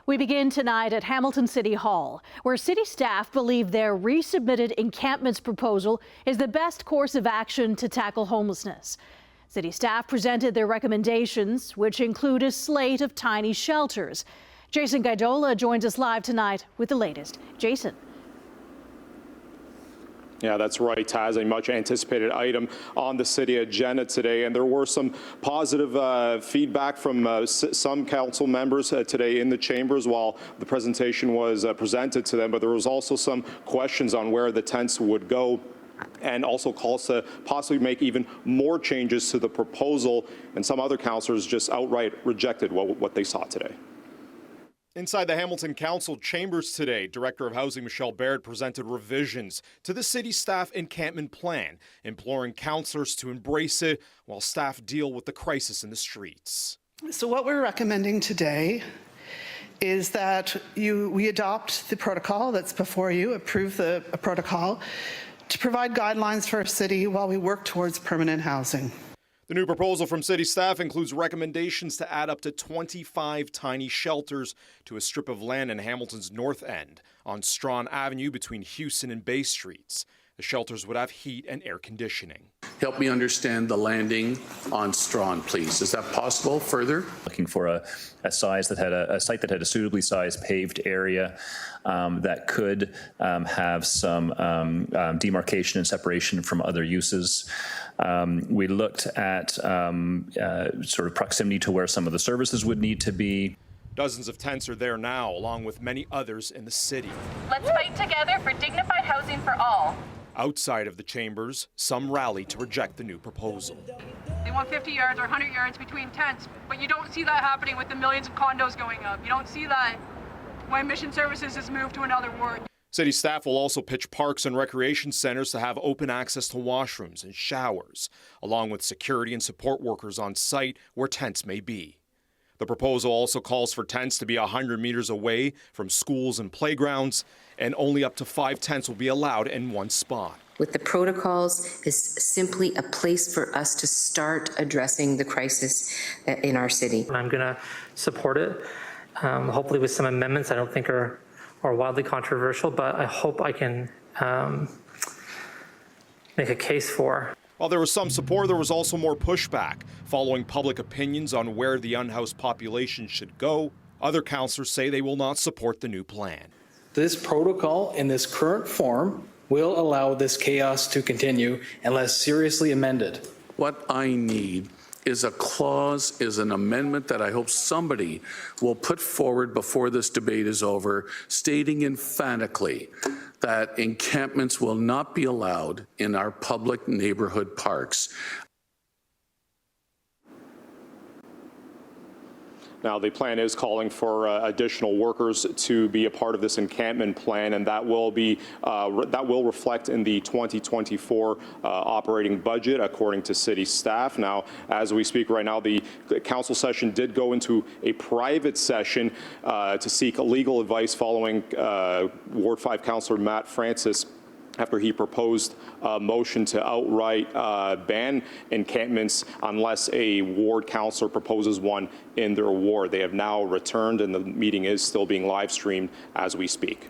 We begin tonight at Hamilton City Hall, where city staff believe their resubmitted encampments proposal is the best course of action to tackle homelessness. City staff presented their recommendations, which include a slate of tiny shelters. Jason Gaidola joins us live tonight with the latest. Jason. Yeah, that's right, Taz. A much anticipated item on the city agenda today. And there were some positive feedback from some council members today in the chambers while the presentation was presented to them. But there was also some questions on where the tents would go, and also calls to possibly make even more changes to the proposal. And some other councillors just outright rejected what they saw today. Inside the Hamilton Council chambers today, Director of Housing Michelle Baird presented revisions to the city staff encampment plan, imploring councillors to embrace it while staff deal with the crisis in the streets. So what we're recommending today is that we adopt the protocol that's before you, approve the protocol to provide guidelines for our city while we work towards permanent housing. The new proposal from city staff includes recommendations to add up to 25 tiny shelters to a strip of land in Hamilton's north end on Strawn Avenue between Houston and Bay Streets. The shelters would have heat and air conditioning. Help me understand the landing on Strawn, please. Is that possible further? Looking for a size that had a site that had a suitably sized paved area that could have some demarcation and separation from other uses. We looked at sort of proximity to where some of the services would need to be. Dozens of tents are there now, along with many others in the city. Let's fight together for dignified housing for all. Outside of the chambers, some rally to reject the new proposal. They want 50 yards or 100 yards between tents, but you don't see that happening with the millions of condos going up. You don't see that when Mission Services is moved to another ward. City staff will also pitch parks and recreation centers to have open access to washrooms and showers, along with security and support workers on site where tents may be. The proposal also calls for tents to be 100 meters away from schools and playgrounds, and only up to 5 tents will be allowed in one spot. With the protocols is simply a place for us to start addressing the crisis in our city. I'm going to support it, hopefully with some amendments I don't think are wildly controversial, but I hope I can make a case for. While there was some support, there was also more pushback. Following public opinions on where the unhoused population should go, other councillors say they will not support the new plan. This protocol in this current form will allow this chaos to continue unless seriously amended. What I need is a clause, is an amendment that I hope somebody will put forward before this debate is over, stating emphatically that encampments will not be allowed in our public neighborhood parks. Now, the plan is calling for additional workers to be a part of this encampment plan, and that will reflect in the 2024 operating budget, according to city staff. Now, as we speak right now, the council session did go into a private session to seek legal advice following Ward 5 Councillor Matt Francis, after he proposed a motion to outright ban encampments unless a ward councillor proposes one in their ward. They have now returned, and the meeting is still being live streamed as we speak.